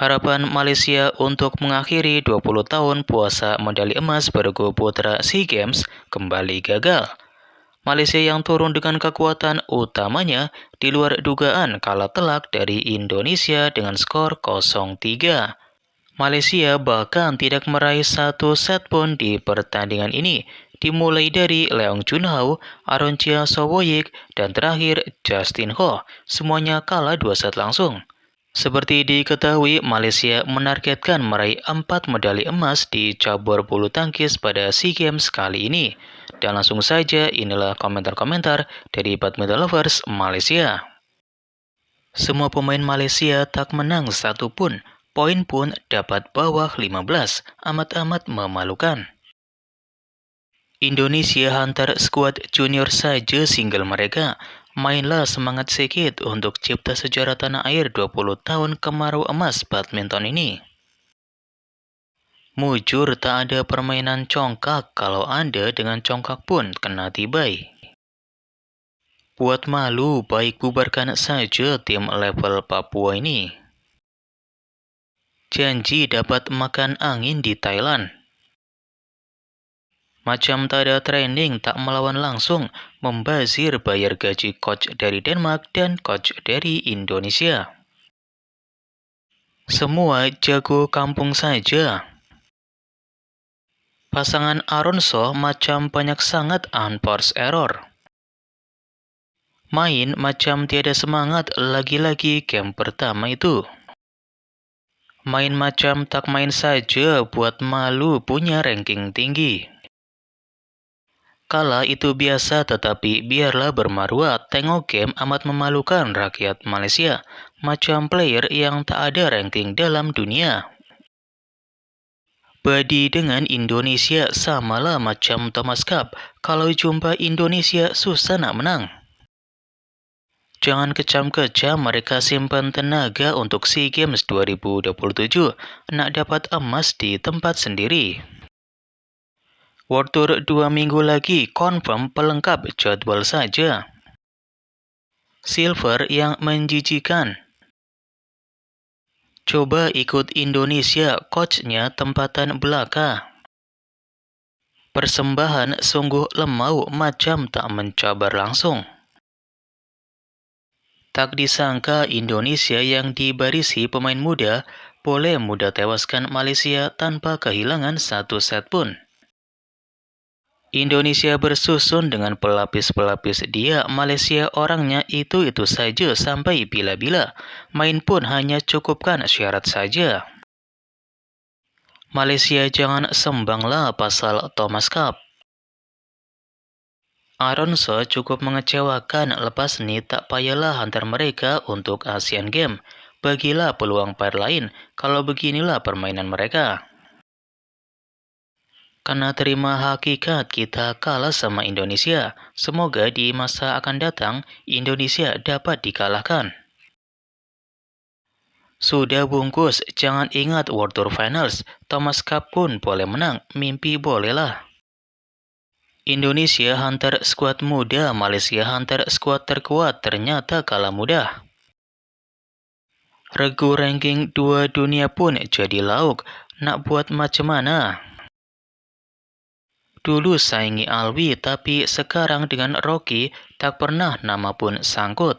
Harapan Malaysia untuk mengakhiri 20 tahun puasa medali emas bergu putra SEA Games kembali gagal. Malaysia yang turun dengan kekuatan utamanya di luar dugaan kalah telak dari Indonesia dengan skor 0-3. Malaysia bahkan tidak meraih satu set pun di pertandingan ini, dimulai dari Leong Chun Hao, Aroncia Sowoyik, dan terakhir Justin Ho. Semuanya kalah 2 set langsung. Seperti diketahui, Malaysia menargetkan meraih 4 medali emas di cabur bulu tangkis pada SEA Games kali ini. Dan langsung saja inilah komentar-komentar dari Badminton Lovers Malaysia. Semua pemain Malaysia tak menang satu pun, poin pun dapat bawah 15, amat-amat memalukan. Indonesia hantar skuad junior saja single mereka. Mainlah semangat sedikit untuk cipta sejarah tanah air 20 tahun kemarau emas badminton ini. Mujur tak ada permainan congkak, kalau Anda dengan congkak pun kena tibai. Buat malu, baik bubarkan saja tim level Papua ini. Janji dapat makan angin di Thailand. Macam tak ada training, tak melawan langsung, membazir bayar gaji coach dari Denmark dan coach dari Indonesia. Semua jago kampung saja. Pasangan Aronso macam banyak sangat unforced error. Main macam tiada semangat, lagi-lagi game pertama itu. Main macam tak main saja, buat malu punya ranking tinggi. Kalah itu biasa, tetapi biarlah bermaruah. Tengok game amat memalukan rakyat Malaysia. Macam player yang tak ada ranking dalam dunia. Badi dengan Indonesia samalah macam Thomas Cup. Kalau jumpa Indonesia susah nak menang. Jangan kecam-kecam, mereka simpan tenaga untuk SEA Games 2027. Nak dapat emas di tempat sendiri. World Tour 2 minggu lagi, confirm pelengkap jadwal saja. Silver yang menjijikan. Coba ikut Indonesia, coachnya tempatan belaka. Persembahan sungguh lemau, macam tak mencabar langsung. Tak disangka Indonesia yang dibarisi pemain muda boleh mudah tewaskan Malaysia tanpa kehilangan satu set pun. Indonesia bersusun dengan pelapis-pelapis dia, Malaysia orangnya itu-itu saja sampai bila-bila. Main pun hanya cukupkan syarat saja. Malaysia jangan sembanglah pasal Thomas Cup. Aronso cukup mengecewakan, lepas ni tak payahlah hantar mereka untuk Asian Games. Bagilah peluang pair lain, kalau beginilah permainan mereka. Karena terima hakikat kita kalah sama Indonesia, semoga di masa akan datang Indonesia dapat dikalahkan. Sudah bungkus, jangan ingat World Tour Finals, Thomas Cup pun boleh menang, mimpi bolehlah. Indonesia hantar skuad muda, Malaysia hantar skuad terkuat, ternyata kalah mudah. Regu ranking 2 dunia pun jadi lauk, nak buat macam mana? Dulu saingi Alwi, tapi sekarang dengan Rocky tak pernah nama pun sangkut.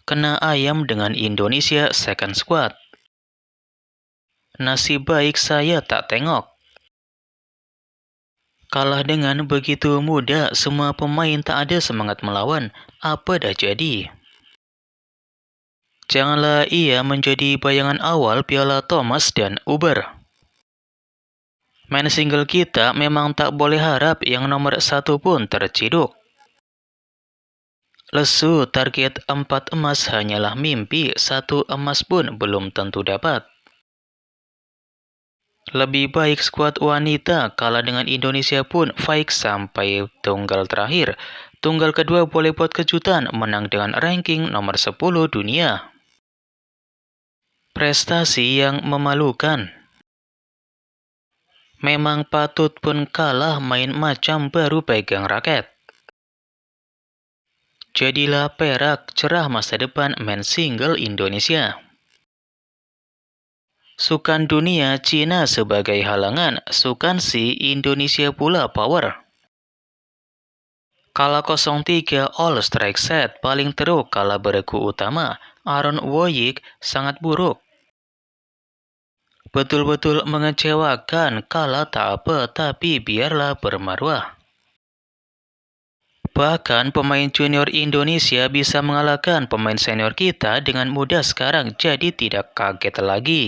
Kena ayam dengan Indonesia second squad. Nasib baik saya tak tengok. Kalah dengan begitu mudah, semua pemain tak ada semangat melawan. Apa dah jadi? Janganlah ia menjadi bayangan awal Piala Thomas dan Uber. Main single kita memang tak boleh harap yang nomor 1 pun terciduk. Lesu, target 4 emas hanyalah mimpi, 1 emas pun belum tentu dapat. Lebih baik skuad wanita kalah dengan Indonesia pun fight sampai tunggal terakhir. Tunggal kedua boleh buat kejutan, menang dengan ranking nomor 10 dunia. Prestasi yang memalukan. Memang patut pun kalah, main macam baru pegang raket. Jadilah perak, cerah masa depan main single Indonesia. Sukan dunia Cina sebagai halangan, Sukan Si Indonesia pula power. Kala 03 all strike set paling teruk kala beregu utama, Aaron Woyik sangat buruk. Betul-betul mengecewakan kala tak apa tapi biarlah bermarwah. Bahkan pemain junior Indonesia bisa mengalahkan pemain senior kita dengan mudah sekarang, jadi tidak kaget lagi.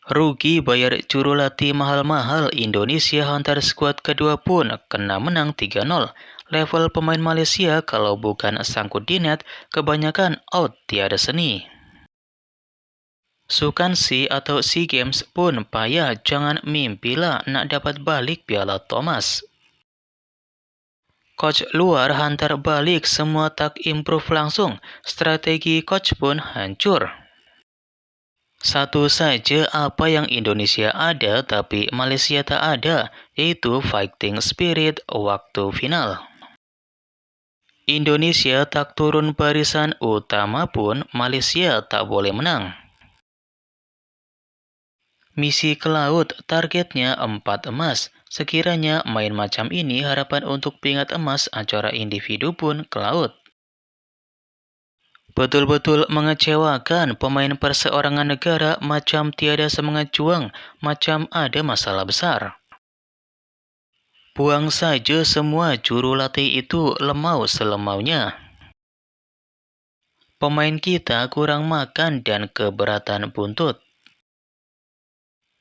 Rugi bayar juru latih mahal-mahal, Indonesia hantar skuad kedua pun kena menang 3-0. Level pemain Malaysia kalau bukan sangkut di net, kebanyakan out tiada seni. Sukan Si atau SEA Games pun payah, jangan mimpilah nak dapat balik Piala Thomas. Coach luar hantar balik semua tak improve langsung, strategi coach pun hancur. Satu saja apa yang Indonesia ada tapi Malaysia tak ada, yaitu fighting spirit waktu final. Indonesia tak turun barisan utama pun Malaysia tak boleh menang. Misi ke laut targetnya 4 emas. Sekiranya main macam ini harapan untuk pingat emas acara individu pun ke laut. Betul-betul mengecewakan, pemain perseorangan negara macam tiada semangat juang, macam ada masalah besar. Buang saja semua juru latih itu lemau selemaunya. Pemain kita kurang makan dan keberatan buntut.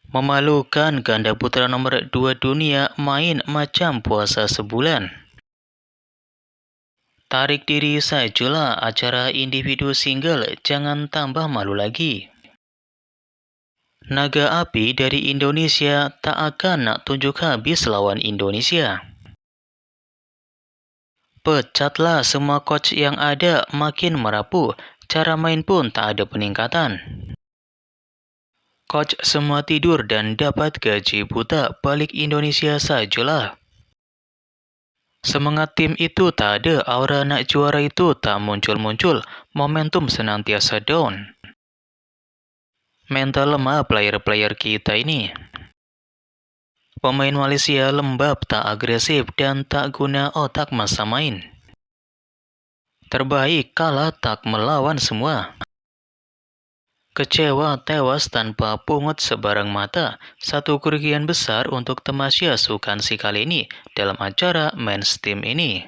Memalukan, ganda putra nomor 2 dunia main macam puasa sebulan. Tarik diri sajalah, acara individu single, jangan tambah malu lagi. Naga api dari Indonesia tak akan nak tunjuk habis lawan Indonesia. Pecatlah semua coach yang ada, makin merapu, cara main pun tak ada peningkatan. Coach semua tidur dan dapat gaji buta, balik Indonesia sajalah. Semangat tim itu tak ada, aura nak juara itu tak muncul-muncul, momentum senantiasa down. Mental lemah player-player kita ini. Pemain Malaysia lembab, tak agresif, dan tak guna otak masa main. Terbaik kalah tak melawan semua. Kecewa tewas tanpa pungut sebarang mata, satu kerugian besar untuk Tamasya Sukan Si kali ini dalam acara Men's Team ini.